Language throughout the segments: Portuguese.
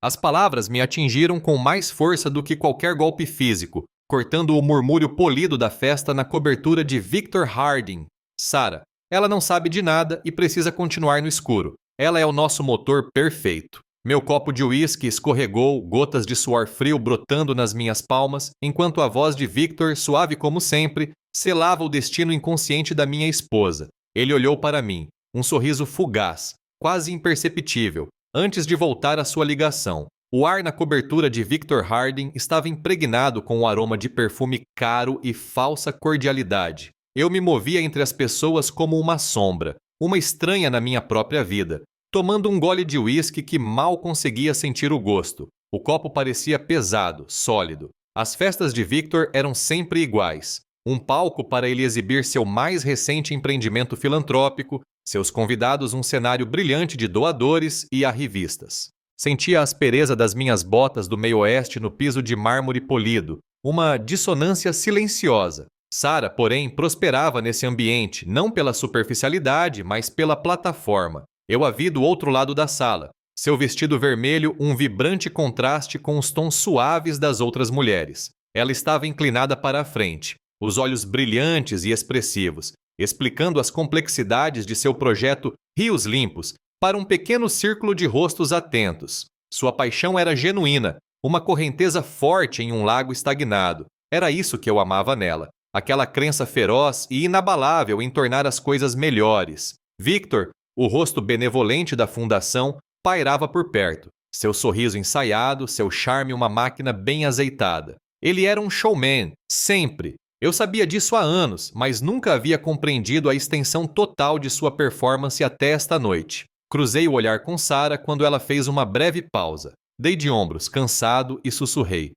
As palavras me atingiram com mais força do que qualquer golpe físico, cortando o murmúrio polido da festa na cobertura de Victor Harding. Sarah, ela não sabe de nada e precisa continuar no escuro. Ela é o nosso motor perfeito. Meu copo de uísque escorregou, gotas de suor frio brotando nas minhas palmas, enquanto a voz de Victor, suave como sempre, selava o destino inconsciente da minha esposa. Ele olhou para mim, um sorriso fugaz, quase imperceptível, antes de voltar à sua ligação. O ar na cobertura de Victor Harding estava impregnado com o aroma de perfume caro e falsa cordialidade. Eu me movia entre as pessoas como uma sombra, uma estranha na minha própria vida, tomando um gole de uísque que mal conseguia sentir o gosto. O copo parecia pesado, sólido. As festas de Victor eram sempre iguais. Um palco para ele exibir seu mais recente empreendimento filantrópico, seus convidados um cenário brilhante de doadores e arrivistas. Sentia a aspereza das minhas botas do meio-oeste no piso de mármore polido, uma dissonância silenciosa. Sarah, porém, prosperava nesse ambiente, não pela superficialidade, mas pela plataforma. Eu a vi do outro lado da sala. Seu vestido vermelho, um vibrante contraste com os tons suaves das outras mulheres. Ela estava inclinada para a frente, os olhos brilhantes e expressivos, explicando as complexidades de seu projeto Rios Limpos para um pequeno círculo de rostos atentos. Sua paixão era genuína, uma correnteza forte em um lago estagnado. Era isso que eu amava nela, aquela crença feroz e inabalável em tornar as coisas melhores. Victor, o rosto benevolente da fundação, pairava por perto, seu sorriso ensaiado, seu charme uma máquina bem azeitada. Ele era um showman, sempre. Eu sabia disso há anos, mas nunca havia compreendido a extensão total de sua performance até esta noite. Cruzei o olhar com Sarah quando ela fez uma breve pausa. Dei de ombros, cansado, e sussurrei.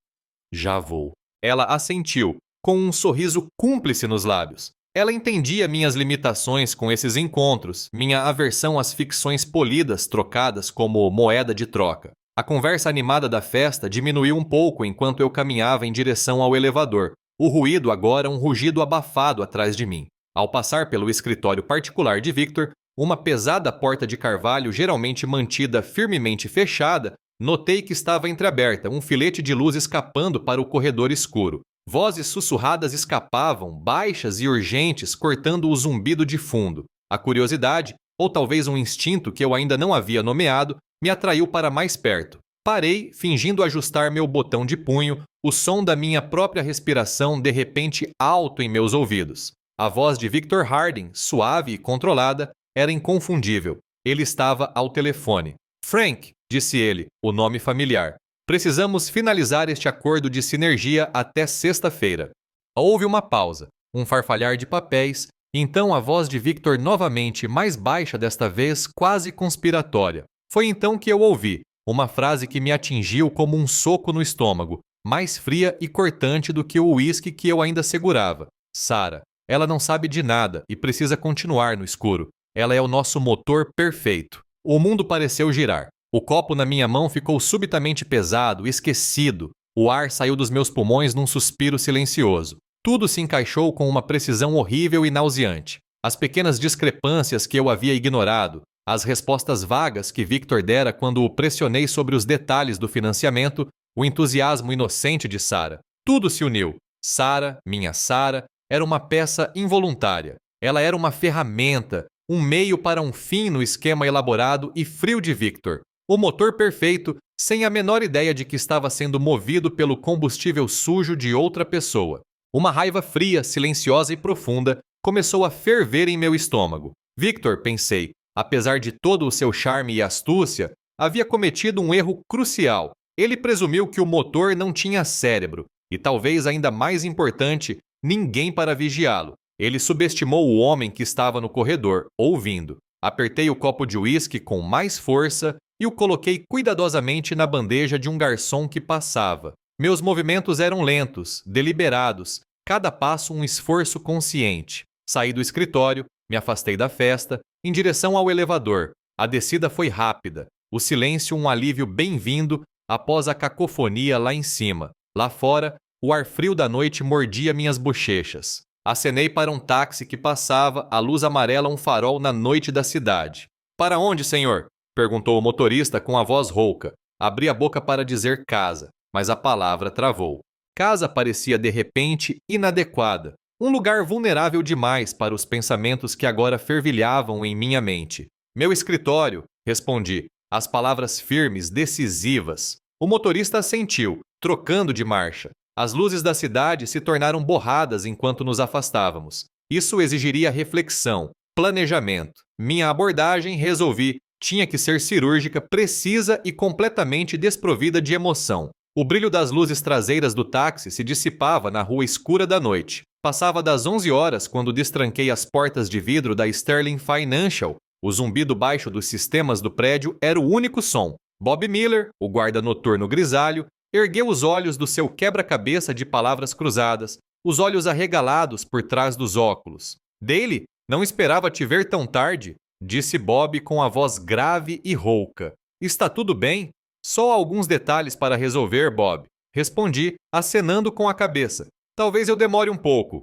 Já vou. Ela assentiu, com um sorriso cúmplice nos lábios. Ela entendia minhas limitações com esses encontros, minha aversão às ficções polidas trocadas como moeda de troca. A conversa animada da festa diminuiu um pouco enquanto eu caminhava em direção ao elevador. O ruído agora um rugido abafado atrás de mim. Ao passar pelo escritório particular de Victor, uma pesada porta de carvalho geralmente mantida firmemente fechada, notei que estava entreaberta, um filete de luz escapando para o corredor escuro. Vozes sussurradas escapavam, baixas e urgentes, cortando o zumbido de fundo. A curiosidade, ou talvez um instinto que eu ainda não havia nomeado, me atraiu para mais perto. Parei, fingindo ajustar meu botão de punho, o som da minha própria respiração de repente alto em meus ouvidos. A voz de Victor Harding, suave e controlada, era inconfundível. Ele estava ao telefone. Frank, disse ele, o nome familiar. Precisamos finalizar este acordo de sinergia até sexta-feira. Houve uma pausa, um farfalhar de papéis, então a voz de Victor novamente mais baixa desta vez, quase conspiratória. Foi então que eu ouvi, uma frase que me atingiu como um soco no estômago, mais fria e cortante do que o uísque que eu ainda segurava. Sarah, ela não sabe de nada e precisa continuar no escuro. Ela é o nosso motor perfeito. O mundo pareceu girar. O copo na minha mão ficou subitamente pesado, esquecido. O ar saiu dos meus pulmões num suspiro silencioso. Tudo se encaixou com uma precisão horrível e nauseante. As pequenas discrepâncias que eu havia ignorado, as respostas vagas que Victor dera quando o pressionei sobre os detalhes do financiamento, o entusiasmo inocente de Sarah. Tudo se uniu. Sarah, minha Sarah, era uma peça involuntária. Ela era uma ferramenta, um meio para um fim no esquema elaborado e frio de Victor. O motor perfeito, sem a menor ideia de que estava sendo movido pelo combustível sujo de outra pessoa. Uma raiva fria, silenciosa e profunda começou a ferver em meu estômago. Victor, pensei, apesar de todo o seu charme e astúcia, havia cometido um erro crucial. Ele presumiu que o motor não tinha cérebro e, talvez ainda mais importante, ninguém para vigiá-lo. Ele subestimou o homem que estava no corredor, ouvindo. Apertei o copo de uísque com mais força e o coloquei cuidadosamente na bandeja de um garçom que passava. Meus movimentos eram lentos, deliberados, cada passo um esforço consciente. Saí do escritório, me afastei da festa, em direção ao elevador. A descida foi rápida, o silêncio um alívio bem-vindo após a cacofonia lá em cima. Lá fora, o ar frio da noite mordia minhas bochechas. Acenei para um táxi que passava, a luz amarela um farol na noite da cidade. Para onde, senhor? Perguntou o motorista com a voz rouca. Abri a boca para dizer casa, mas a palavra travou. Casa parecia de repente inadequada, um lugar vulnerável demais para os pensamentos que agora fervilhavam em minha mente. Meu escritório, respondi, as palavras firmes, decisivas. O motorista assentiu, trocando de marcha. As luzes da cidade se tornaram borradas enquanto nos afastávamos. Isso exigiria reflexão, planejamento. Minha abordagem, resolvi, tinha que ser cirúrgica, precisa e completamente desprovida de emoção. O brilho das luzes traseiras do táxi se dissipava na rua escura da noite. Passava das 11 horas quando destranquei as portas de vidro da Sterling Financial. O zumbido baixo dos sistemas do prédio era o único som. Bob Miller, o guarda noturno grisalho, ergueu os olhos do seu quebra-cabeça de palavras cruzadas, os olhos arregalados por trás dos óculos. Daly, não esperava te ver tão tarde, disse Bob com a voz grave e rouca. Está tudo bem? Só alguns detalhes para resolver, Bob. Respondi, acenando com a cabeça. Talvez eu demore um pouco.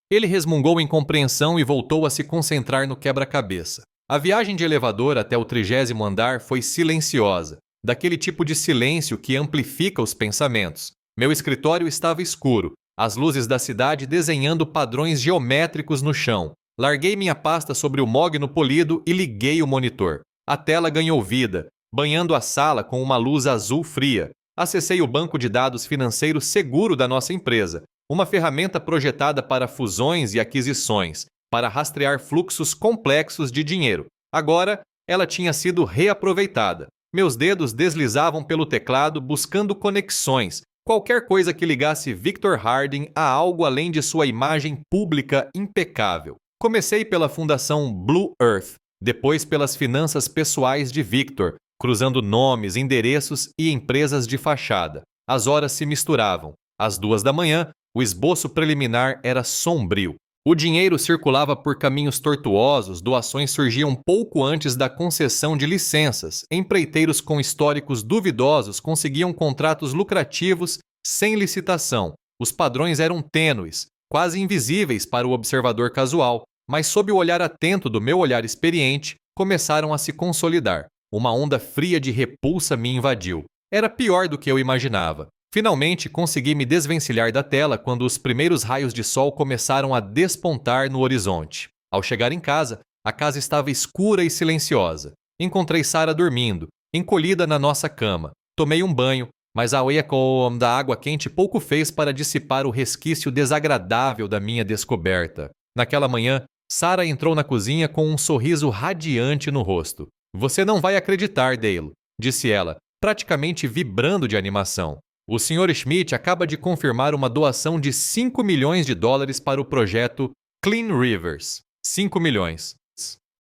Ele resmungou em compreensão e voltou a se concentrar no quebra-cabeça. A viagem de elevador até o 30º andar foi silenciosa, daquele tipo de silêncio que amplifica os pensamentos. Meu escritório estava escuro, as luzes da cidade desenhando padrões geométricos no chão. Larguei minha pasta sobre o mogno polido e liguei o monitor. A tela ganhou vida, banhando a sala com uma luz azul fria. Acessei o banco de dados financeiro seguro da nossa empresa, uma ferramenta projetada para fusões e aquisições, para rastrear fluxos complexos de dinheiro. Agora, ela tinha sido reaproveitada. Meus dedos deslizavam pelo teclado buscando conexões, qualquer coisa que ligasse Victor Harding a algo além de sua imagem pública impecável. Comecei pela fundação Blue Earth, depois pelas finanças pessoais de Victor, cruzando nomes, endereços e empresas de fachada. As horas se misturavam. Às 2 da manhã, o esboço preliminar era sombrio. O dinheiro circulava por caminhos tortuosos, doações surgiam pouco antes da concessão de licenças, empreiteiros com históricos duvidosos conseguiam contratos lucrativos sem licitação. Os padrões eram tênues, quase invisíveis para o observador casual, mas sob o olhar atento do meu olhar experiente, começaram a se consolidar. Uma onda fria de repulsa me invadiu. Era pior do que eu imaginava. Finalmente, consegui me desvencilhar da tela quando os primeiros raios de sol começaram a despontar no horizonte. Ao chegar em casa, a casa estava escura e silenciosa. Encontrei Sarah dormindo, encolhida na nossa cama. Tomei um banho, mas a eco da água quente pouco fez para dissipar o resquício desagradável da minha descoberta. Naquela manhã, Sarah entrou na cozinha com um sorriso radiante no rosto. Você não vai acreditar, Dale, disse ela, praticamente vibrando de animação. O Sr. Schmidt acaba de confirmar uma doação de $5 milhões para o projeto Clean Rivers. 5 milhões.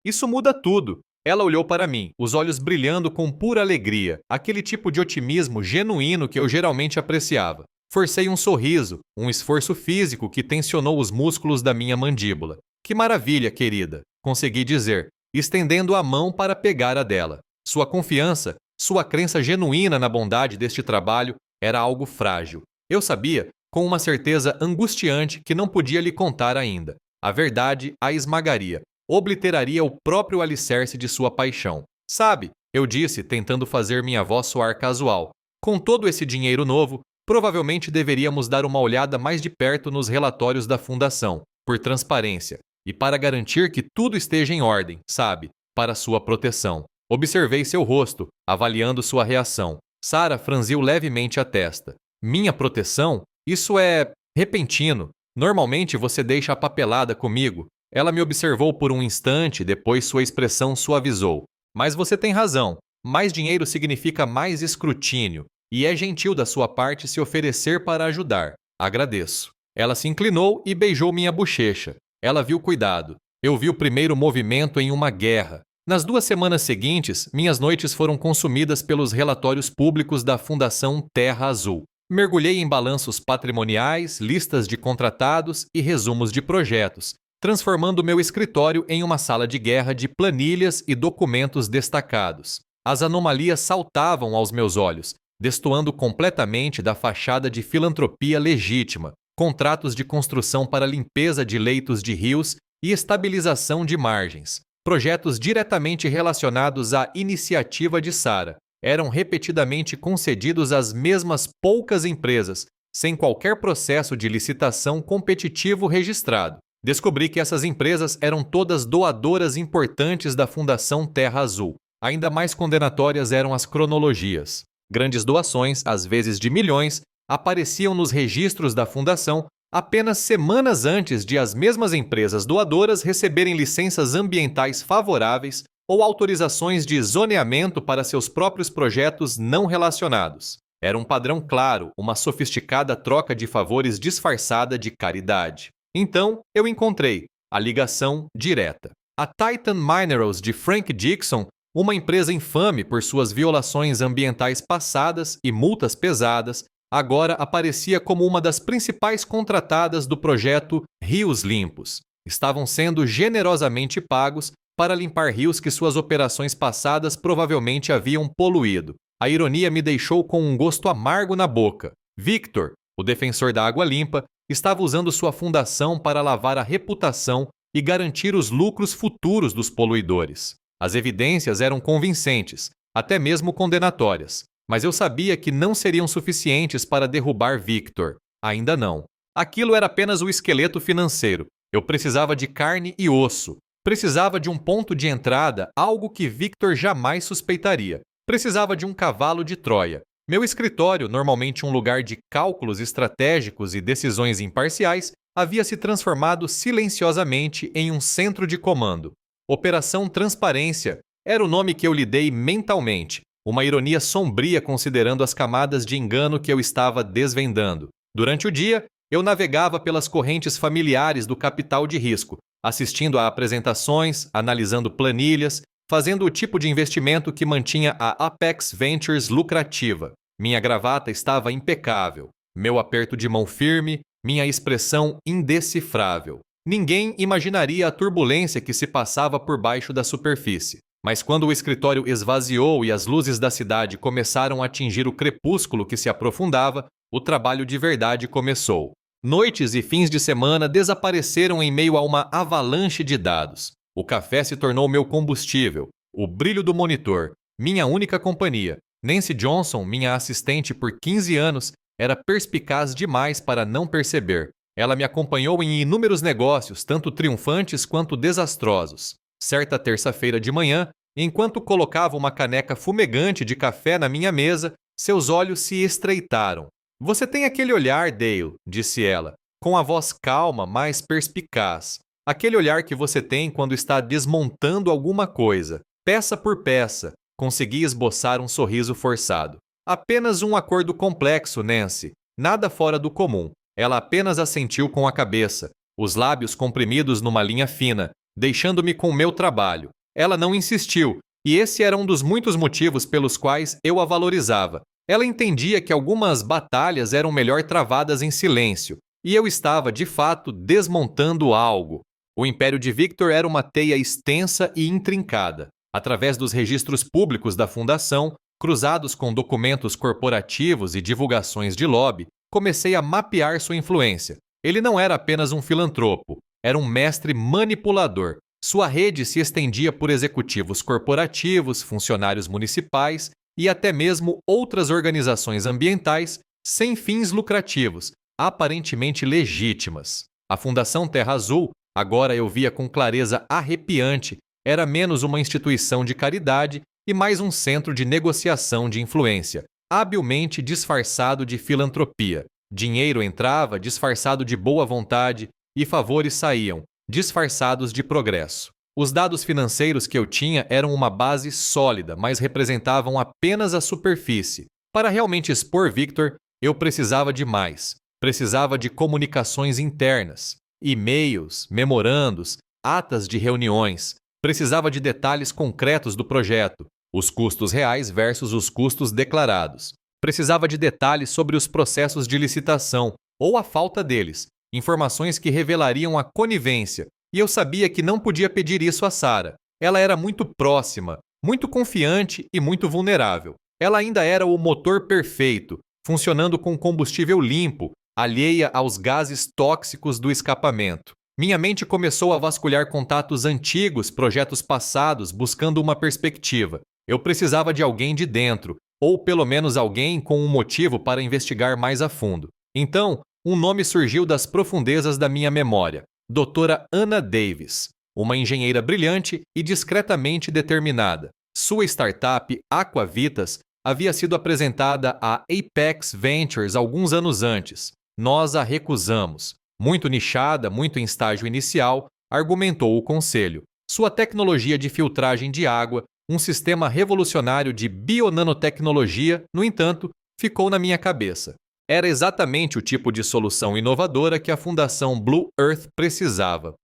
Isso muda tudo. Ela olhou para mim, os olhos brilhando com pura alegria, aquele tipo de otimismo genuíno que eu geralmente apreciava. Forcei um sorriso, um esforço físico que tensionou os músculos da minha mandíbula. Que maravilha, querida, consegui dizer, estendendo a mão para pegar a dela. Sua confiança, sua crença genuína na bondade deste trabalho era algo frágil. Eu sabia, com uma certeza angustiante, que não podia lhe contar ainda. A verdade a esmagaria, obliteraria o próprio alicerce de sua paixão. Sabe, eu disse, tentando fazer minha voz soar casual. Com todo esse dinheiro novo, provavelmente deveríamos dar uma olhada mais de perto nos relatórios da fundação, por transparência, e para garantir que tudo esteja em ordem, sabe, para sua proteção. Observei seu rosto, avaliando sua reação. Sarah franziu levemente a testa. Minha proteção? Isso é repentino. Normalmente você deixa a papelada comigo. Ela me observou por um instante, depois sua expressão suavizou. Mas você tem razão. Mais dinheiro significa mais escrutínio. E é gentil da sua parte se oferecer para ajudar. Agradeço. Ela se inclinou e beijou minha bochecha. Ela viu cuidado. Eu vi o primeiro movimento em uma guerra. Nas 2 semanas seguintes, minhas noites foram consumidas pelos relatórios públicos da Fundação Terra Azul. Mergulhei em balanços patrimoniais, listas de contratados e resumos de projetos, transformando meu escritório em uma sala de guerra de planilhas e documentos destacados. As anomalias saltavam aos meus olhos, destoando completamente da fachada de filantropia legítima, contratos de construção para limpeza de leitos de rios e estabilização de margens. Projetos diretamente relacionados à iniciativa de Sarah. eram repetidamente concedidos às mesmas poucas empresas, sem qualquer processo de licitação competitivo registrado. Descobri que essas empresas eram todas doadoras importantes da Fundação Terra Azul. Ainda mais condenatórias eram as cronologias. Grandes doações, às vezes de milhões, apareciam nos registros da Fundação apenas semanas antes de as mesmas empresas doadoras receberem licenças ambientais favoráveis ou autorizações de zoneamento para seus próprios projetos não relacionados. Era um padrão claro, uma sofisticada troca de favores disfarçada de caridade. Então, eu encontrei a ligação direta. A Titan Minerals de Frank Dixon, uma empresa infame por suas violações ambientais passadas e multas pesadas, agora aparecia como uma das principais contratadas do projeto Rios Limpos. Estavam sendo generosamente pagos para limpar rios que suas operações passadas provavelmente haviam poluído. A ironia me deixou com um gosto amargo na boca. Victor, o defensor da água limpa, estava usando sua fundação para lavar a reputação e garantir os lucros futuros dos poluidores. As evidências eram convincentes, até mesmo condenatórias, mas eu sabia que não seriam suficientes para derrubar Victor. Ainda não. Aquilo era apenas o esqueleto financeiro. Eu precisava de carne e osso. Precisava de um ponto de entrada, algo que Victor jamais suspeitaria. Precisava de um cavalo de Troia. Meu escritório, normalmente um lugar de cálculos estratégicos e decisões imparciais, havia se transformado silenciosamente em um centro de comando. Operação Transparência era o nome que eu lhe dei mentalmente, uma ironia sombria considerando as camadas de engano que eu estava desvendando. Durante o dia, eu navegava pelas correntes familiares do capital de risco, assistindo a apresentações, analisando planilhas, fazendo o tipo de investimento que mantinha a Apex Ventures lucrativa. Minha gravata estava impecável, meu aperto de mão firme, minha expressão indecifrável. Ninguém imaginaria a turbulência que se passava por baixo da superfície. Mas quando o escritório esvaziou e as luzes da cidade começaram a atingir o crepúsculo que se aprofundava, o trabalho de verdade começou. Noites e fins de semana desapareceram em meio a uma avalanche de dados. O café se tornou meu combustível, o brilho do monitor, minha única companhia. Nancy Johnson, minha assistente por 15 anos, era perspicaz demais para não perceber. Ela me acompanhou em inúmeros negócios, tanto triunfantes quanto desastrosos. Certa terça-feira de manhã, enquanto colocava uma caneca fumegante de café na minha mesa, seus olhos se estreitaram. "Você tem aquele olhar, Dale", disse ela, com a voz calma, mas perspicaz. Aquele olhar que você tem quando está desmontando alguma coisa, peça por peça. Consegui esboçar um sorriso forçado. "Apenas um acordo complexo, Nancy. Nada fora do comum." Ela apenas assentiu com a cabeça, os lábios comprimidos numa linha fina, deixando-me com o meu trabalho. Ela não insistiu, e esse era um dos muitos motivos pelos quais eu a valorizava. Ela entendia que algumas batalhas eram melhor travadas em silêncio, e eu estava, de fato, desmontando algo. O império de Victor era uma teia extensa e intrincada. Através dos registros públicos da Fundação, cruzados com documentos corporativos e divulgações de lobby, comecei a mapear sua influência. Ele não era apenas um filantropo, era um mestre manipulador. Sua rede se estendia por executivos corporativos, funcionários municipais e até mesmo outras organizações ambientais sem fins lucrativos, aparentemente legítimas. A Fundação Terra Azul, agora eu via com clareza arrepiante, era menos uma instituição de caridade e mais um centro de negociação de influência, habilmente disfarçado de filantropia. Dinheiro entrava disfarçado de boa vontade e favores saíam, disfarçados de progresso. Os dados financeiros que eu tinha eram uma base sólida, mas representavam apenas a superfície. Para realmente expor Victor, eu precisava de mais. Precisava de comunicações internas, e-mails, memorandos, atas de reuniões. Precisava de detalhes concretos do projeto, os custos reais versus os custos declarados. Precisava de detalhes sobre os processos de licitação, ou a falta deles, informações que revelariam a conivência, e eu sabia que não podia pedir isso a Sarah. Ela era muito próxima, muito confiante e muito vulnerável. Ela ainda era o motor perfeito, funcionando com combustível limpo, alheia aos gases tóxicos do escapamento. Minha mente começou a vasculhar contatos antigos, projetos passados, buscando uma perspectiva. Eu precisava de alguém de dentro, ou pelo menos alguém com um motivo para investigar mais a fundo. Então, um nome surgiu das profundezas da minha memória: Doutora Anna Davis, uma engenheira brilhante e discretamente determinada. Sua startup, Aquavitas, havia sido apresentada à Apex Ventures alguns anos antes. Nós a recusamos. Muito nichada, muito em estágio inicial, argumentou o conselho. Sua tecnologia de filtragem de água, um sistema revolucionário de bionanotecnologia, no entanto, ficou na minha cabeça. Era exatamente o tipo de solução inovadora que a Fundação Blue Earth precisava.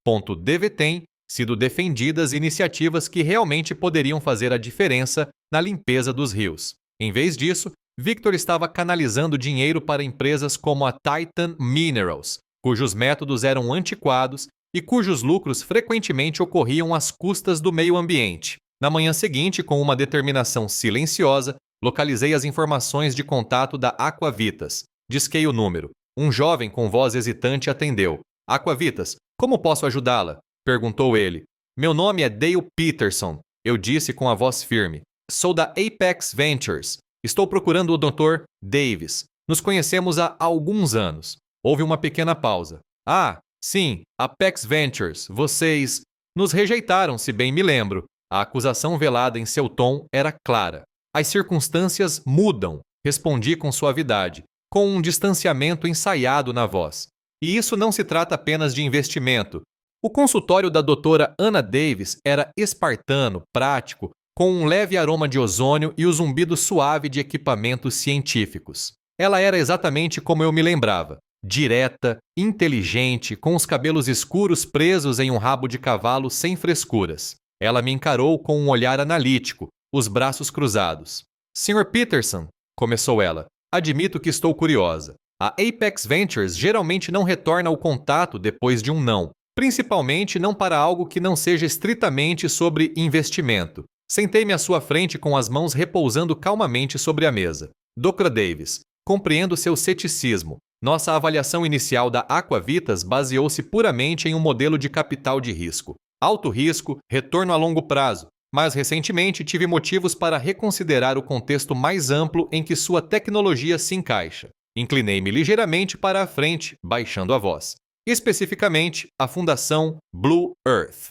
Tem sido defendidas iniciativas que realmente poderiam fazer a diferença na limpeza dos rios. Em vez disso, Victor estava canalizando dinheiro para empresas como a Titan Minerals, cujos métodos eram antiquados e cujos lucros frequentemente ocorriam às custas do meio ambiente. Na manhã seguinte, com uma determinação silenciosa, localizei as informações de contato da Aquavitas. Disquei o número. Um jovem com voz hesitante atendeu. Aquavitas, como posso ajudá-la? Perguntou ele. Meu nome é Dale Peterson, eu disse com a voz firme. Sou da Apex Ventures. Estou procurando o Dr. Davis. Nos conhecemos há alguns anos. Houve uma pequena pausa. Ah, sim, Apex Ventures, vocês nos rejeitaram, se bem me lembro. A acusação velada em seu tom era clara. As circunstâncias mudam, respondi com suavidade, com um distanciamento ensaiado na voz. E isso não se trata apenas de investimento. O consultório da doutora Anna Davis era espartano, prático, com um leve aroma de ozônio e o zumbido suave de equipamentos científicos. Ela era exatamente como eu me lembrava. Direta, inteligente, com os cabelos escuros presos em um rabo de cavalo sem frescuras. Ela me encarou com um olhar analítico, os braços cruzados. Sr. Peterson, começou ela, admito que estou curiosa. A Apex Ventures geralmente não retorna o contato depois de um não, principalmente não para algo que não seja estritamente sobre investimento. Sentei-me à sua frente com as mãos repousando calmamente sobre a mesa. Dr. Davis, compreendo seu ceticismo. Nossa avaliação inicial da Aquavitas baseou-se puramente em um modelo de capital de risco. Alto risco, retorno a longo prazo. Mas recentemente tive motivos para reconsiderar o contexto mais amplo em que sua tecnologia se encaixa. Inclinei-me ligeiramente para a frente, baixando a voz. Especificamente, a Fundação Blue Earth.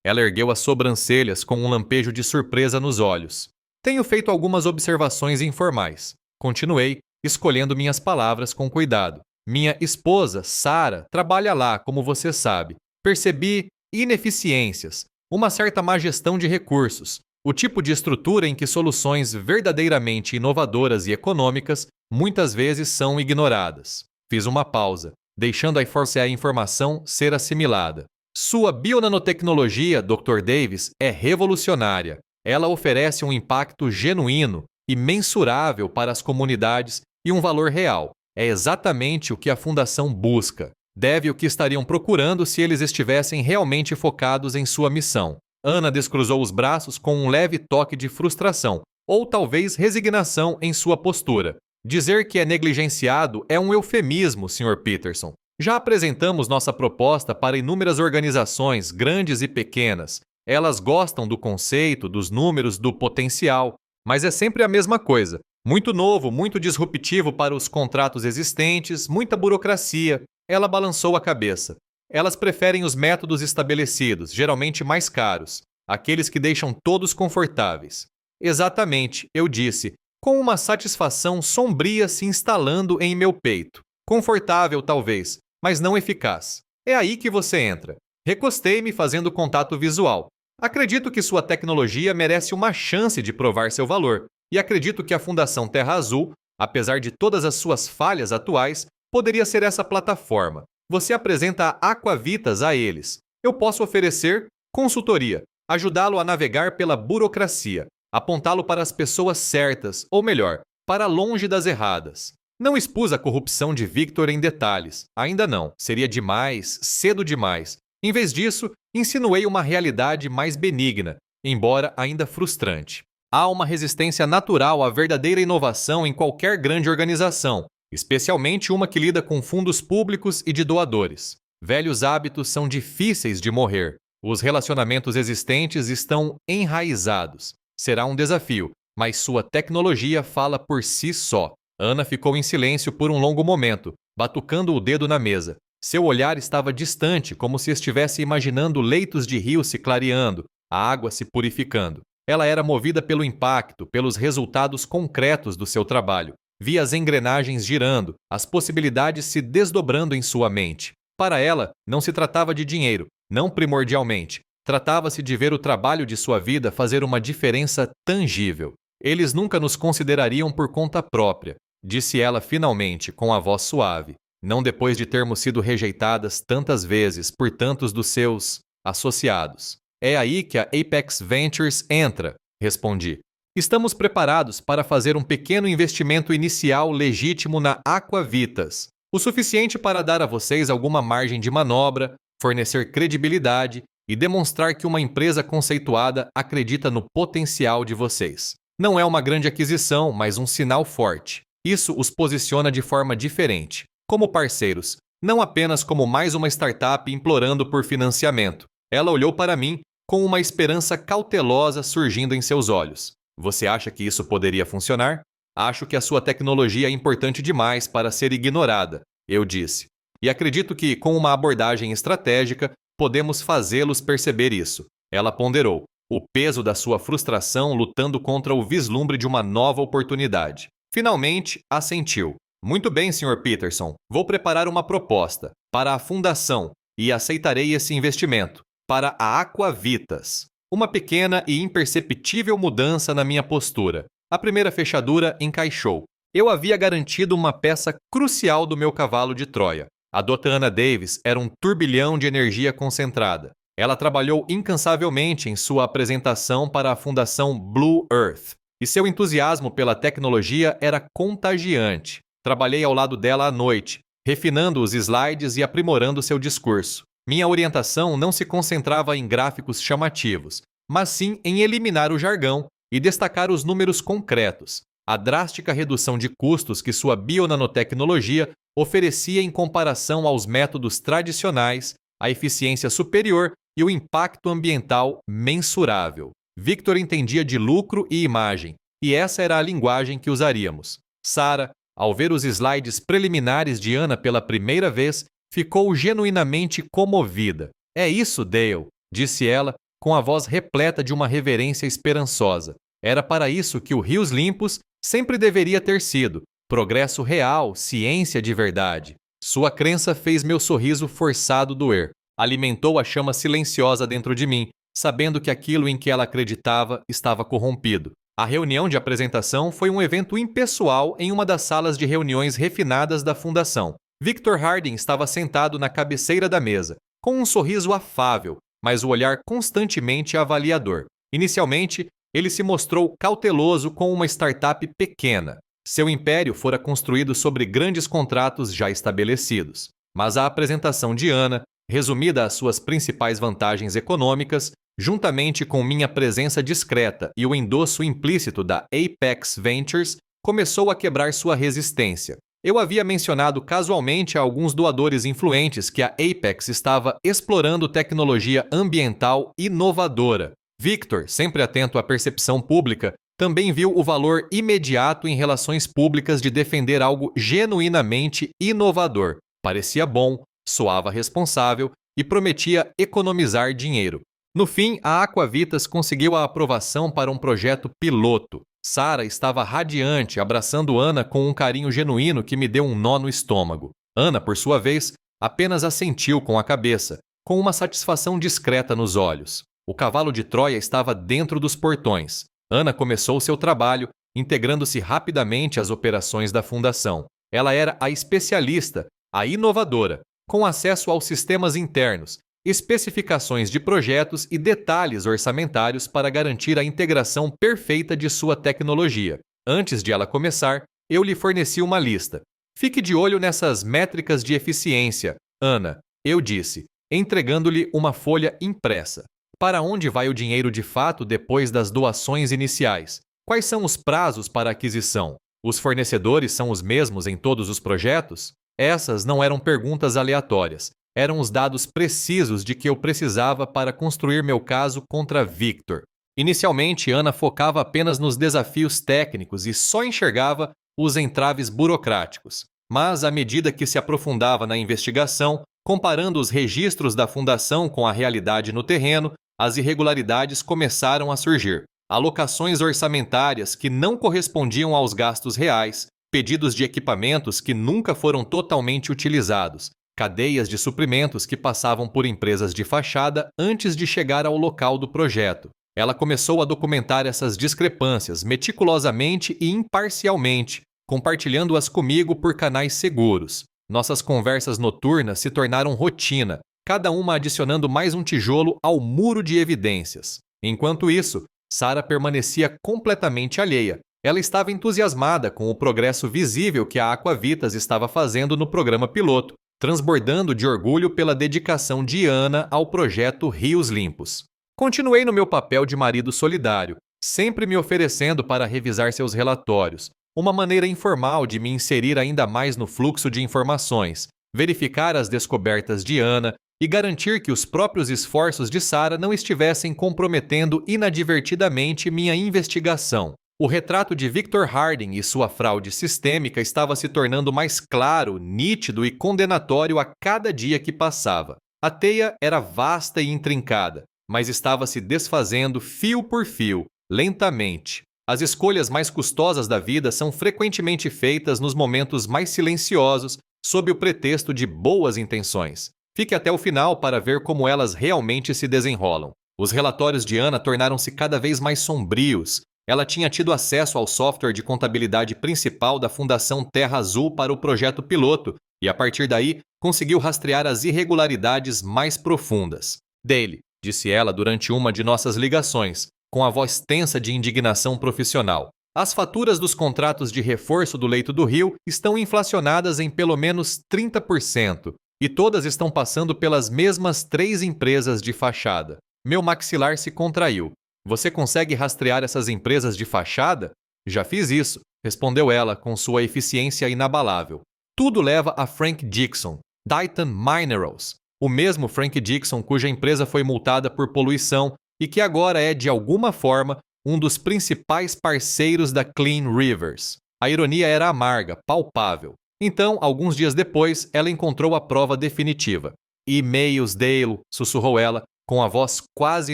Ela ergueu as sobrancelhas com um lampejo de surpresa nos olhos. Tenho feito algumas observações informais. Continuei, escolhendo minhas palavras com cuidado. Minha esposa, Sarah, trabalha lá, como você sabe. Percebi ineficiências, uma certa má gestão de recursos, o tipo de estrutura em que soluções verdadeiramente inovadoras e econômicas muitas vezes são ignoradas. Fiz uma pausa, deixando a informação ser assimilada. Sua bionanotecnologia, Dr. Davis, é revolucionária. Ela oferece um impacto genuíno e mensurável para as comunidades e um valor real. É exatamente o que a Fundação busca. Deve o que estariam procurando se eles estivessem realmente focados em sua missão. Anna descruzou os braços com um leve toque de frustração, ou talvez resignação em sua postura. Dizer que é negligenciado é um eufemismo, Sr. Peterson. Já apresentamos nossa proposta para inúmeras organizações, grandes e pequenas. Elas gostam do conceito, dos números, do potencial, mas é sempre a mesma coisa. Muito novo, muito disruptivo para os contratos existentes, muita burocracia. Ela balançou a cabeça. Elas preferem os métodos estabelecidos, geralmente mais caros, aqueles que deixam todos confortáveis. Exatamente, eu disse, com uma satisfação sombria se instalando em meu peito. Confortável, talvez, mas não eficaz. É aí que você entra. Recostei-me fazendo contato visual. Acredito que sua tecnologia merece uma chance de provar seu valor, e acredito que a Fundação Terra Azul, apesar de todas as suas falhas atuais, poderia ser essa plataforma. Você apresenta a Aquavitas a eles. Eu posso oferecer consultoria, ajudá-lo a navegar pela burocracia, apontá-lo para as pessoas certas, ou melhor, para longe das erradas. Não expus a corrupção de Victor em detalhes. Ainda não. Seria demais, cedo demais. Em vez disso, insinuei uma realidade mais benigna, embora ainda frustrante. Há uma resistência natural à verdadeira inovação em qualquer grande organização, especialmente uma que lida com fundos públicos e de doadores. Velhos hábitos são difíceis de morrer. Os relacionamentos existentes estão enraizados. Será um desafio, mas sua tecnologia fala por si só. Ana ficou em silêncio por um longo momento, batucando o dedo na mesa. Seu olhar estava distante, como se estivesse imaginando leitos de rio se clareando, a água se purificando. Ela era movida pelo impacto, pelos resultados concretos do seu trabalho. Via as engrenagens girando, as possibilidades se desdobrando em sua mente. Para ela, não se tratava de dinheiro, não primordialmente. Tratava-se de ver o trabalho de sua vida fazer uma diferença tangível. Eles nunca nos considerariam por conta própria, disse ela finalmente, com a voz suave. Não depois de termos sido rejeitadas tantas vezes por tantos dos seus associados. É aí que a Apex Ventures entra, respondi. Estamos preparados para fazer um pequeno investimento inicial legítimo na Aquavitas, o suficiente para dar a vocês alguma margem de manobra, fornecer credibilidade e demonstrar que uma empresa conceituada acredita no potencial de vocês. Não é uma grande aquisição, mas um sinal forte. Isso os posiciona de forma diferente, como parceiros, não apenas como mais uma startup implorando por financiamento. Ela olhou para mim com uma esperança cautelosa surgindo em seus olhos. Você acha que isso poderia funcionar? Acho que a sua tecnologia é importante demais para ser ignorada, eu disse. E acredito que, com uma abordagem estratégica, podemos fazê-los perceber isso. Ela ponderou, o peso da sua frustração lutando contra o vislumbre de uma nova oportunidade. Finalmente, assentiu. Muito bem, Sr. Peterson. Vou preparar uma proposta para a fundação e aceitarei esse investimento para a Aquavitas. Uma pequena e imperceptível mudança na minha postura. A primeira fechadura encaixou. Eu havia garantido uma peça crucial do meu cavalo de Troia. A Dra. Anna Davis era um turbilhão de energia concentrada. Ela trabalhou incansavelmente em sua apresentação para a Fundação Blue Earth, e seu entusiasmo pela tecnologia era contagiante. Trabalhei ao lado dela à noite, refinando os slides e aprimorando seu discurso. Minha orientação não se concentrava em gráficos chamativos, mas sim em eliminar o jargão e destacar os números concretos, a drástica redução de custos que sua bionanotecnologia oferecia em comparação aos métodos tradicionais, a eficiência superior e o impacto ambiental mensurável. Victor entendia de lucro e imagem, e essa era a linguagem que usaríamos. Sarah, ao ver os slides preliminares de Ana pela primeira vez, ficou genuinamente comovida. É isso, Dale, disse ela, com a voz repleta de uma reverência esperançosa. Era para isso que o Rios Limpos sempre deveria ter sido. Progresso real, ciência de verdade. Sua crença fez meu sorriso forçado doer. Alimentou a chama silenciosa dentro de mim, sabendo que aquilo em que ela acreditava estava corrompido. A reunião de apresentação foi um evento impessoal em uma das salas de reuniões refinadas da fundação. Victor Harding estava sentado na cabeceira da mesa, com um sorriso afável, mas o olhar constantemente avaliador. Inicialmente, ele se mostrou cauteloso com uma startup pequena. Seu império fora construído sobre grandes contratos já estabelecidos. Mas a apresentação de Ana, resumida às suas principais vantagens econômicas, juntamente com minha presença discreta e o endosso implícito da Apex Ventures, começou a quebrar sua resistência. Eu havia mencionado casualmente a alguns doadores influentes que a Apex estava explorando tecnologia ambiental inovadora. Victor, sempre atento à percepção pública, também viu o valor imediato em relações públicas de defender algo genuinamente inovador. Parecia bom, soava responsável e prometia economizar dinheiro. No fim, a Aquavitas conseguiu a aprovação para um projeto piloto. Sarah estava radiante, abraçando Ana com um carinho genuíno que me deu um nó no estômago. Ana, por sua vez, apenas assentiu com a cabeça, com uma satisfação discreta nos olhos. O cavalo de Troia estava dentro dos portões. Ana começou seu trabalho, integrando-se rapidamente às operações da fundação. Ela era a especialista, a inovadora, com acesso aos sistemas internos, especificações de projetos e detalhes orçamentários para garantir a integração perfeita de sua tecnologia. Antes de ela começar, eu lhe forneci uma lista. Fique de olho nessas métricas de eficiência, Ana, eu disse, entregando-lhe uma folha impressa. Para onde vai o dinheiro de fato depois das doações iniciais? Quais são os prazos para aquisição? Os fornecedores são os mesmos em todos os projetos? Essas não eram perguntas aleatórias. Eram os dados precisos de que eu precisava para construir meu caso contra Victor. Inicialmente, Ana focava apenas nos desafios técnicos e só enxergava os entraves burocráticos. Mas, à medida que se aprofundava na investigação, comparando os registros da fundação com a realidade no terreno, as irregularidades começaram a surgir. Alocações orçamentárias que não correspondiam aos gastos reais, pedidos de equipamentos que nunca foram totalmente utilizados, cadeias de suprimentos que passavam por empresas de fachada antes de chegar ao local do projeto. Ela começou a documentar essas discrepâncias meticulosamente e imparcialmente, compartilhando-as comigo por canais seguros. Nossas conversas noturnas se tornaram rotina, cada uma adicionando mais um tijolo ao muro de evidências. Enquanto isso, Sarah permanecia completamente alheia. Ela estava entusiasmada com o progresso visível que a Aquavitas estava fazendo no programa piloto, transbordando de orgulho pela dedicação de Ana ao projeto Rios Limpos. Continuei no meu papel de marido solidário, sempre me oferecendo para revisar seus relatórios, uma maneira informal de me inserir ainda mais no fluxo de informações, verificar as descobertas de Ana e garantir que os próprios esforços de Sarah não estivessem comprometendo inadvertidamente minha investigação. O retrato de Victor Harding e sua fraude sistêmica estava se tornando mais claro, nítido e condenatório a cada dia que passava. A teia era vasta e intrincada, mas estava se desfazendo fio por fio, lentamente. As escolhas mais custosas da vida são frequentemente feitas nos momentos mais silenciosos, sob o pretexto de boas intenções. Fique até o final para ver como elas realmente se desenrolam. Os relatórios de Ana tornaram-se cada vez mais sombrios. Ela tinha tido acesso ao software de contabilidade principal da Fundação Terra Azul para o projeto piloto e, a partir daí, conseguiu rastrear as irregularidades mais profundas. Dale, disse ela durante uma de nossas ligações, com a voz tensa de indignação profissional. As faturas dos contratos de reforço do leito do rio estão inflacionadas em pelo menos 30%, e todas estão passando pelas mesmas 3 empresas de fachada. Meu maxilar se contraiu. Você consegue rastrear essas empresas de fachada? Já fiz isso, respondeu ela com sua eficiência inabalável. Tudo leva a Frank Dixon, Titan Minerals, o mesmo Frank Dixon cuja empresa foi multada por poluição e que agora é, de alguma forma, um dos principais parceiros da Clean Rivers. A ironia era amarga, palpável. Então, alguns dias depois, ela encontrou a prova definitiva. E-mails, Dale, sussurrou ela, com a voz quase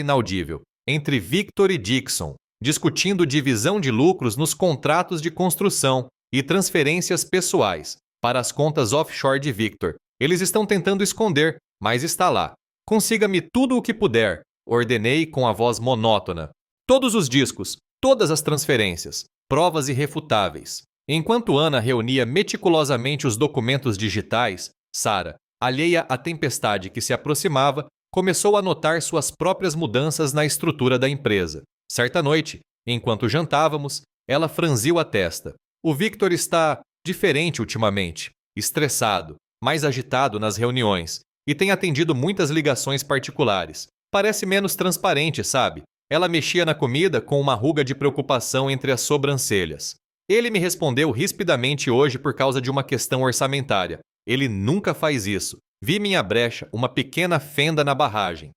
inaudível, entre Victor e Dixon, discutindo divisão de lucros nos contratos de construção e transferências pessoais para as contas offshore de Victor. Eles estão tentando esconder, mas está lá. Consiga-me tudo o que puder, ordenei com a voz monótona. Todos os discos, todas as transferências, provas irrefutáveis. Enquanto Ana reunia meticulosamente os documentos digitais, Sarah, alheia à tempestade que se aproximava, começou a notar suas próprias mudanças na estrutura da empresa. Certa noite, enquanto jantávamos, ela franziu a testa. O Victor está diferente ultimamente, estressado, mais agitado nas reuniões, e tem atendido muitas ligações particulares. Parece menos transparente, sabe? Ela mexia na comida com uma ruga de preocupação entre as sobrancelhas. Ele me respondeu rispidamente hoje por causa de uma questão orçamentária. Ele nunca faz isso. Vi minha brecha, uma pequena fenda na barragem.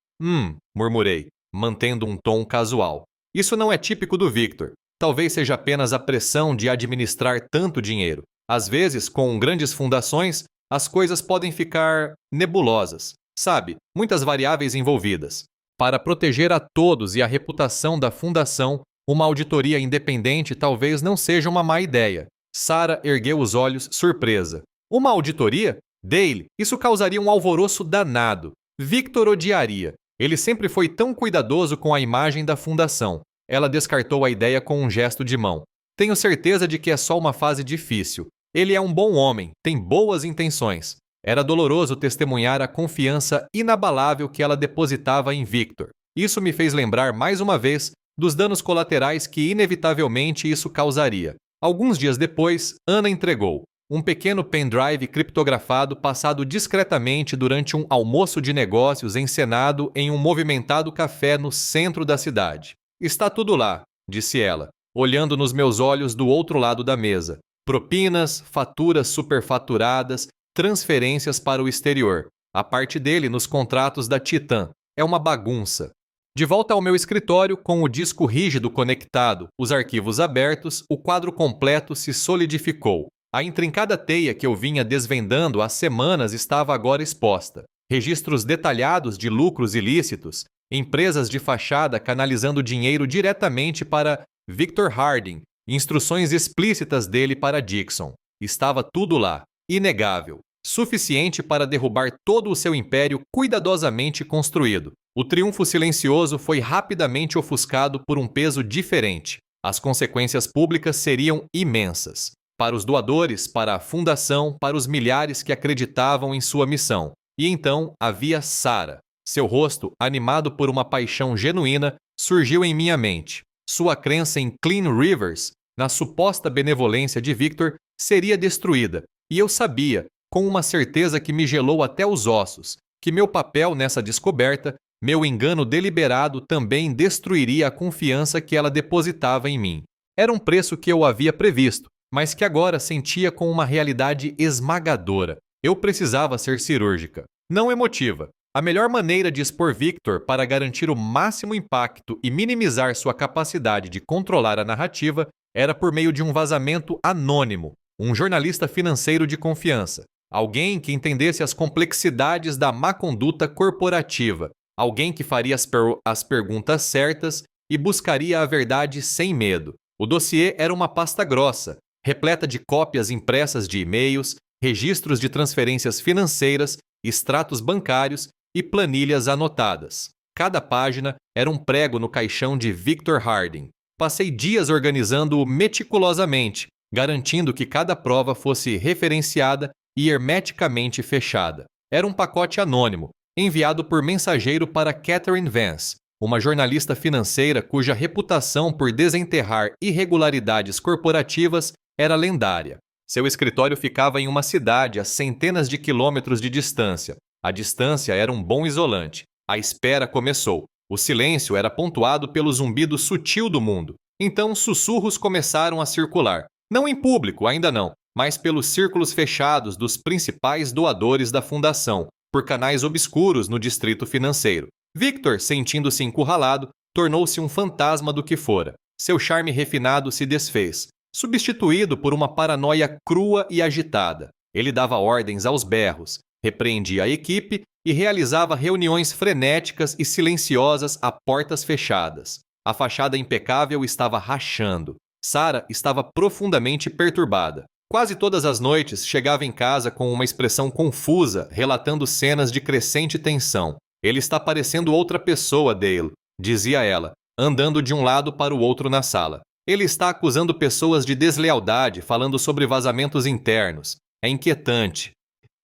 Murmurei, mantendo um tom casual. Isso não é típico do Victor. Talvez seja apenas a pressão de administrar tanto dinheiro. Às vezes, com grandes fundações, as coisas podem ficar nebulosas. Sabe, muitas variáveis envolvidas. Para proteger a todos e a reputação da fundação, uma auditoria independente talvez não seja uma má ideia. Sarah ergueu os olhos, surpresa. Uma auditoria? Dale, isso causaria um alvoroço danado. Victor odiaria. Ele sempre foi tão cuidadoso com a imagem da fundação. Ela descartou a ideia com um gesto de mão. Tenho certeza de que é só uma fase difícil. Ele é um bom homem, tem boas intenções. Era doloroso testemunhar a confiança inabalável que ela depositava em Victor. Isso me fez lembrar mais uma vez dos danos colaterais que inevitavelmente isso causaria. Alguns dias depois, Ana entregou um pequeno pendrive criptografado passado discretamente durante um almoço de negócios encenado em um movimentado café no centro da cidade. Está tudo lá, disse ela, olhando nos meus olhos do outro lado da mesa. Propinas, faturas superfaturadas, transferências para o exterior. A parte dele nos contratos da Titan. É uma bagunça. De volta ao meu escritório, com o disco rígido conectado, os arquivos abertos, o quadro completo se solidificou. A intrincada teia que eu vinha desvendando há semanas estava agora exposta. Registros detalhados de lucros ilícitos, empresas de fachada canalizando dinheiro diretamente para Victor Harding, instruções explícitas dele para Dixon. Estava tudo lá, inegável, suficiente para derrubar todo o seu império cuidadosamente construído. O triunfo silencioso foi rapidamente ofuscado por um peso diferente. As consequências públicas seriam imensas. Para os doadores, para a fundação, para os milhares que acreditavam em sua missão. E então havia Sarah. Seu rosto, animado por uma paixão genuína, surgiu em minha mente. Sua crença em Clean Rivers, na suposta benevolência de Victor, seria destruída. E eu sabia, com uma certeza que me gelou até os ossos, que meu papel nessa descoberta, meu engano deliberado também destruiria a confiança que ela depositava em mim. Era um preço que eu havia previsto, mas que agora sentia com uma realidade esmagadora. Eu precisava ser cirúrgica, não emotiva. A melhor maneira de expor Victor para garantir o máximo impacto e minimizar sua capacidade de controlar a narrativa era por meio de um vazamento anônimo, um jornalista financeiro de confiança, alguém que entendesse as complexidades da má conduta corporativa, alguém que faria as perguntas certas e buscaria a verdade sem medo. O dossiê era uma pasta grossa, repleta de cópias impressas de e-mails, registros de transferências financeiras, extratos bancários e planilhas anotadas. Cada página era um prego no caixão de Victor Harding. Passei dias organizando-o meticulosamente, garantindo que cada prova fosse referenciada e hermeticamente fechada. Era um pacote anônimo, enviado por mensageiro para Catherine Vance, uma jornalista financeira cuja reputação por desenterrar irregularidades corporativas era lendária. Seu escritório ficava em uma cidade a centenas de quilômetros de distância. A distância era um bom isolante. A espera começou. O silêncio era pontuado pelo zumbido sutil do mundo. Então sussurros começaram a circular. Não em público, ainda não, mas pelos círculos fechados dos principais doadores da fundação, por canais obscuros no distrito financeiro. Victor, sentindo-se encurralado, tornou-se um fantasma do que fora. Seu charme refinado se desfez, substituído por uma paranoia crua e agitada. Ele dava ordens aos berros, repreendia a equipe e realizava reuniões frenéticas e silenciosas a portas fechadas. A fachada impecável estava rachando. Sarah estava profundamente perturbada. Quase todas as noites chegava em casa com uma expressão confusa, relatando cenas de crescente tensão. Ele está parecendo outra pessoa, Dale, dizia ela, andando de um lado para o outro na sala. Ele está acusando pessoas de deslealdade, falando sobre vazamentos internos. É inquietante.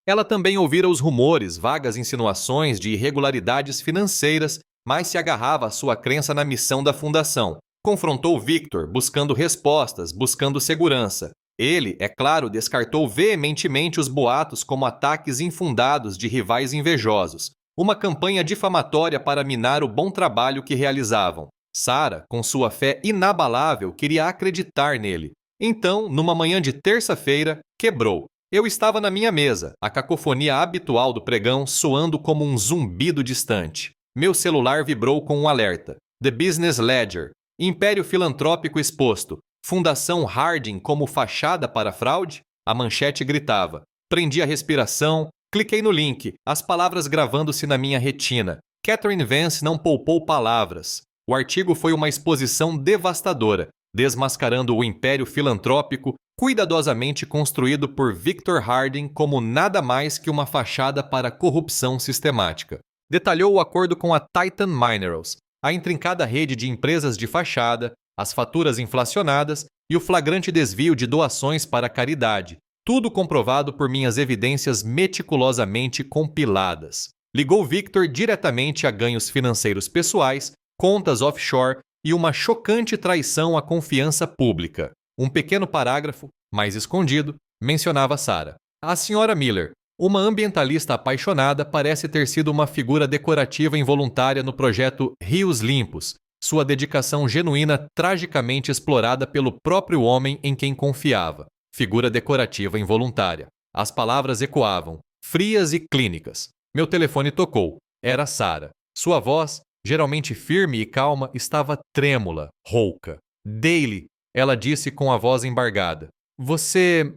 Ela também ouvira os rumores, vagas insinuações de irregularidades financeiras, mas se agarrava à sua crença na missão da fundação. Confrontou Victor, buscando respostas, buscando segurança. Ele, é claro, descartou veementemente os boatos como ataques infundados de rivais invejosos, uma campanha difamatória para minar o bom trabalho que realizavam. Sarah, com sua fé inabalável, queria acreditar nele. Então, numa manhã de terça-feira, quebrou. Eu estava na minha mesa, a cacofonia habitual do pregão soando como um zumbido distante. Meu celular vibrou com um alerta. The Business Ledger. Império filantrópico exposto. Fundação Harding como fachada para fraude? A manchete gritava. Prendi a respiração, cliquei no link, as palavras gravando-se na minha retina. Catherine Vance não poupou palavras. O artigo foi uma exposição devastadora, desmascarando o império filantrópico cuidadosamente construído por Victor Harding como nada mais que uma fachada para corrupção sistemática. Detalhou o acordo com a Titan Minerals, a intrincada rede de empresas de fachada, as faturas inflacionadas e o flagrante desvio de doações para a caridade, tudo comprovado por minhas evidências meticulosamente compiladas. Ligou Victor diretamente a ganhos financeiros pessoais, contas offshore e uma chocante traição à confiança pública. Um pequeno parágrafo, mais escondido, mencionava Sarah. A senhora Miller, uma ambientalista apaixonada, parece ter sido uma figura decorativa involuntária no projeto Rios Limpos, sua dedicação genuína tragicamente explorada pelo próprio homem em quem confiava. Figura decorativa involuntária. As palavras ecoavam, frias e clínicas. Meu telefone tocou. Era Sarah. Sua voz, geralmente firme e calma, estava trêmula, rouca. Daily, ela disse com a voz embargada. Você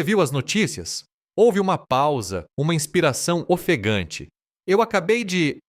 viu as notícias? Houve uma pausa, uma inspiração ofegante. Eu acabei de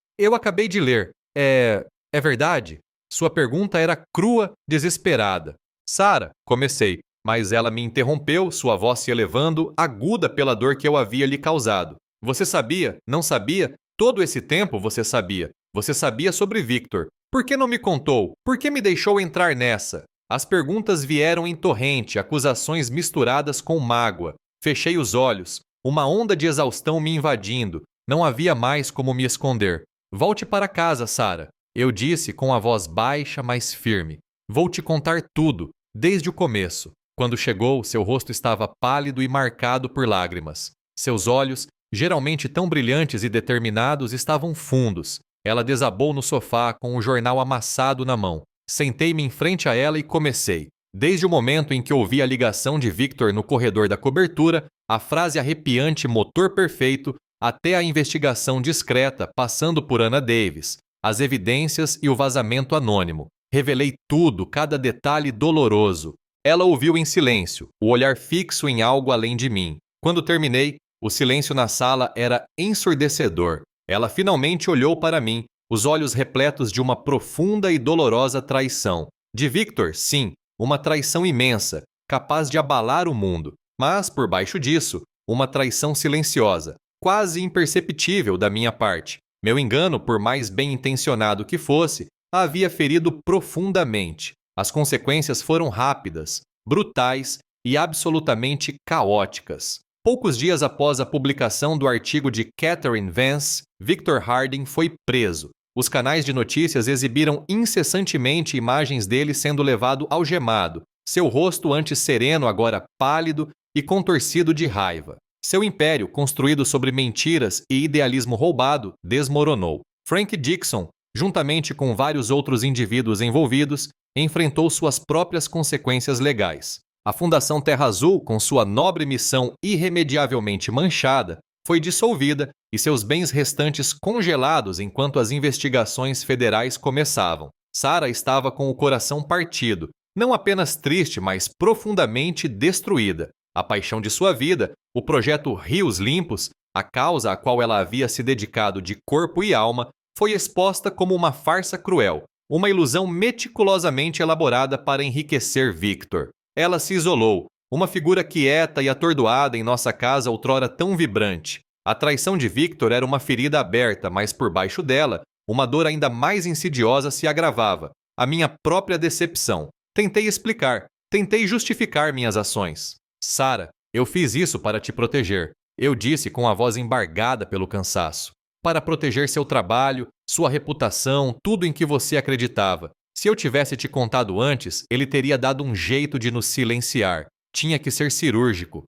ler. É verdade? Sua pergunta era crua, desesperada. Sarah, comecei, mas ela me interrompeu, sua voz se elevando, aguda pela dor que eu havia lhe causado. Você sabia? Não sabia? Todo esse tempo você sabia. Você sabia sobre Victor. Por que não me contou? Por que me deixou entrar nessa? As perguntas vieram em torrente, acusações misturadas com mágoa. Fechei os olhos, uma onda de exaustão me invadindo. Não havia mais como me esconder. Volte para casa, Sarah. Eu disse com a voz baixa, mas firme. Vou te contar tudo, desde o começo. Quando chegou, seu rosto estava pálido e marcado por lágrimas. Seus olhos, geralmente tão brilhantes e determinados, estavam fundos. Ela desabou no sofá com o jornal amassado na mão. Sentei-me em frente a ela e comecei. Desde o momento em que ouvi a ligação de Victor no corredor da cobertura, a frase arrepiante motor perfeito, até a investigação discreta, passando por Anna Davis, as evidências e o vazamento anônimo. Revelei tudo, cada detalhe doloroso. Ela ouviu em silêncio, o olhar fixo em algo além de mim. Quando terminei, o silêncio na sala era ensurdecedor. Ela finalmente olhou para mim, os olhos repletos de uma profunda e dolorosa traição. De Victor, sim, uma traição imensa, capaz de abalar o mundo. Mas, por baixo disso, uma traição silenciosa, quase imperceptível da minha parte. Meu engano, por mais bem-intencionado que fosse, a havia ferido profundamente. As consequências foram rápidas, brutais e absolutamente caóticas. Poucos dias após a publicação do artigo de Catherine Vance, Victor Harding foi preso. Os canais de notícias exibiram incessantemente imagens dele sendo levado algemado, seu rosto antes sereno agora pálido e contorcido de raiva. Seu império, construído sobre mentiras e idealismo roubado, desmoronou. Frank Dixon, juntamente com vários outros indivíduos envolvidos, enfrentou suas próprias consequências legais. A Fundação Terra Azul, com sua nobre missão irremediavelmente manchada, foi dissolvida e seus bens restantes congelados enquanto as investigações federais começavam. Sarah estava com o coração partido, não apenas triste, mas profundamente destruída. A paixão de sua vida, o projeto Rios Limpos, a causa a qual ela havia se dedicado de corpo e alma, foi exposta como uma farsa cruel, uma ilusão meticulosamente elaborada para enriquecer Victor. Ela se isolou, uma figura quieta e atordoada em nossa casa outrora tão vibrante. A traição de Victor era uma ferida aberta, mas por baixo dela, uma dor ainda mais insidiosa se agravava. A minha própria decepção. Tentei explicar, tentei justificar minhas ações. Sarah, eu fiz isso para te proteger. Eu disse com a voz embargada pelo cansaço. Para proteger seu trabalho, sua reputação, tudo em que você acreditava. Se eu tivesse te contado antes, ele teria dado um jeito de nos silenciar. Tinha que ser cirúrgico.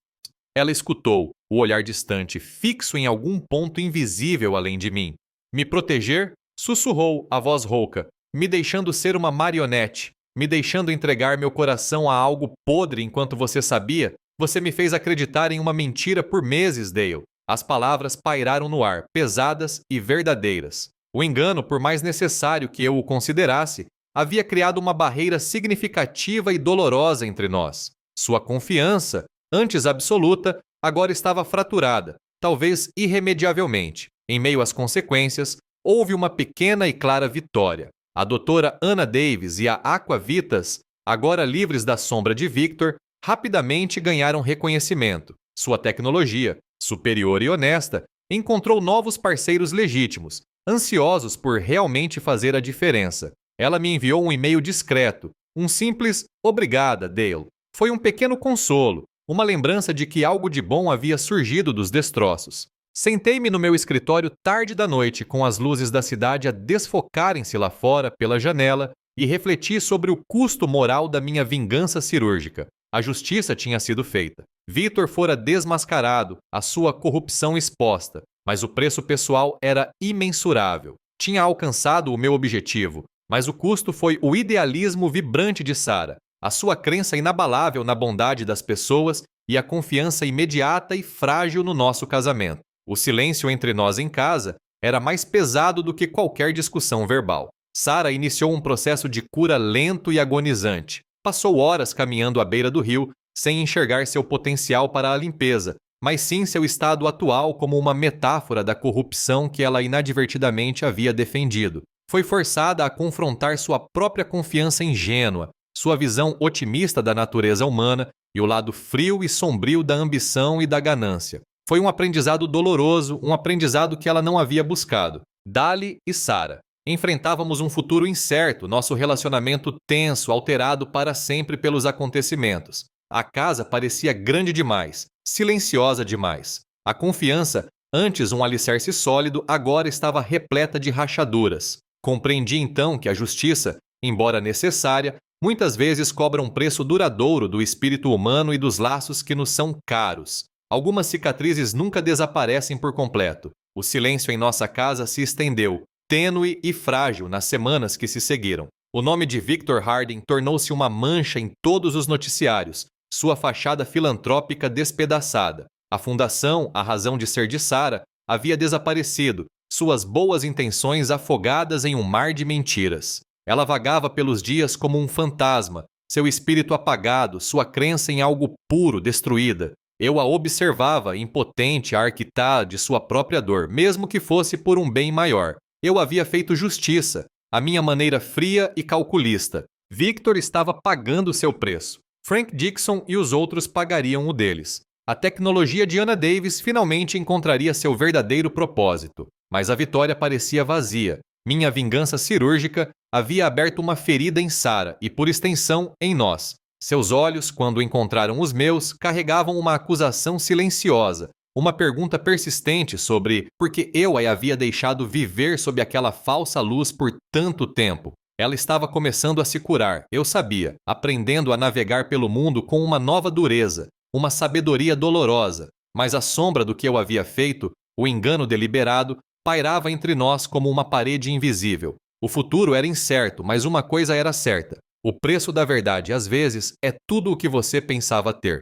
Ela escutou, o olhar distante, fixo em algum ponto invisível além de mim. Me proteger? Sussurrou, a voz rouca, me deixando ser uma marionete, me deixando entregar meu coração a algo podre enquanto você sabia? Você me fez acreditar em uma mentira por meses, Dale. As palavras pairaram no ar, pesadas e verdadeiras. O engano, por mais necessário que eu o considerasse, havia criado uma barreira significativa e dolorosa entre nós. Sua confiança, antes absoluta, agora estava fraturada, talvez irremediavelmente. Em meio às consequências, houve uma pequena e clara vitória. A doutora Anna Davis e a Aquavitas, agora livres da sombra de Victor, rapidamente ganharam reconhecimento. Sua tecnologia, superior e honesta, encontrou novos parceiros legítimos, ansiosos por realmente fazer a diferença. Ela me enviou um e-mail discreto, um simples "Obrigada, Dale". Foi um pequeno consolo, uma lembrança de que algo de bom havia surgido dos destroços. Sentei-me no meu escritório tarde da noite, com as luzes da cidade a desfocarem-se lá fora, pela janela, e refleti sobre o custo moral da minha vingança cirúrgica. A justiça tinha sido feita. Victor fora desmascarado, a sua corrupção exposta, mas o preço pessoal era imensurável. Tinha alcançado o meu objetivo, mas o custo foi o idealismo vibrante de Sarah, a sua crença inabalável na bondade das pessoas e a confiança imediata e frágil no nosso casamento. O silêncio entre nós em casa, Era mais pesado do que qualquer discussão verbal. Sarah iniciou um processo de cura lento e agonizante. Passou horas caminhando à beira do rio, sem enxergar seu potencial para a limpeza, mas sim seu estado atual como uma metáfora da corrupção que ela inadvertidamente havia defendido. Foi forçada a confrontar sua própria confiança ingênua, sua visão otimista da natureza humana e o lado frio e sombrio da ambição e da ganância. Foi um aprendizado doloroso, um aprendizado que ela não havia buscado. Dali e Sarah. Enfrentávamos um futuro incerto, nosso relacionamento tenso, alterado para sempre pelos acontecimentos. A casa parecia grande demais, silenciosa demais. A confiança, antes um alicerce sólido, agora estava repleta de rachaduras. Compreendi então que a justiça, embora necessária, muitas vezes cobra um preço duradouro do espírito humano e dos laços que nos são caros. Algumas cicatrizes nunca desaparecem por completo. O silêncio em nossa casa se estendeu, tênue e frágil nas semanas que se seguiram. O nome de Victor Harding tornou-se uma mancha em todos os noticiários, sua fachada filantrópica despedaçada. A fundação, a razão de ser de Sarah, havia desaparecido, suas boas intenções afogadas em um mar de mentiras. Ela vagava pelos dias como um fantasma, seu espírito apagado, sua crença em algo puro destruída. Eu a observava, impotente a arquitar de sua própria dor, mesmo que fosse por um bem maior. Eu havia feito justiça, a minha maneira fria e calculista. Victor estava pagando seu preço. Frank Dixon e os outros pagariam o deles. A tecnologia de Anna Davis finalmente encontraria seu verdadeiro propósito. Mas a vitória parecia vazia. Minha vingança cirúrgica havia aberto uma ferida em Sarah e, por extensão, em nós. Seus olhos, quando encontraram os meus, carregavam uma acusação silenciosa, uma pergunta persistente sobre por que eu a havia deixado viver sob aquela falsa luz por tanto tempo. Ela estava começando a se curar, eu sabia, aprendendo a navegar pelo mundo com uma nova dureza, uma sabedoria dolorosa, mas a sombra do que eu havia feito, o engano deliberado, pairava entre nós como uma parede invisível. O futuro era incerto, mas uma coisa era certa. O preço da verdade, às vezes, é tudo o que você pensava ter.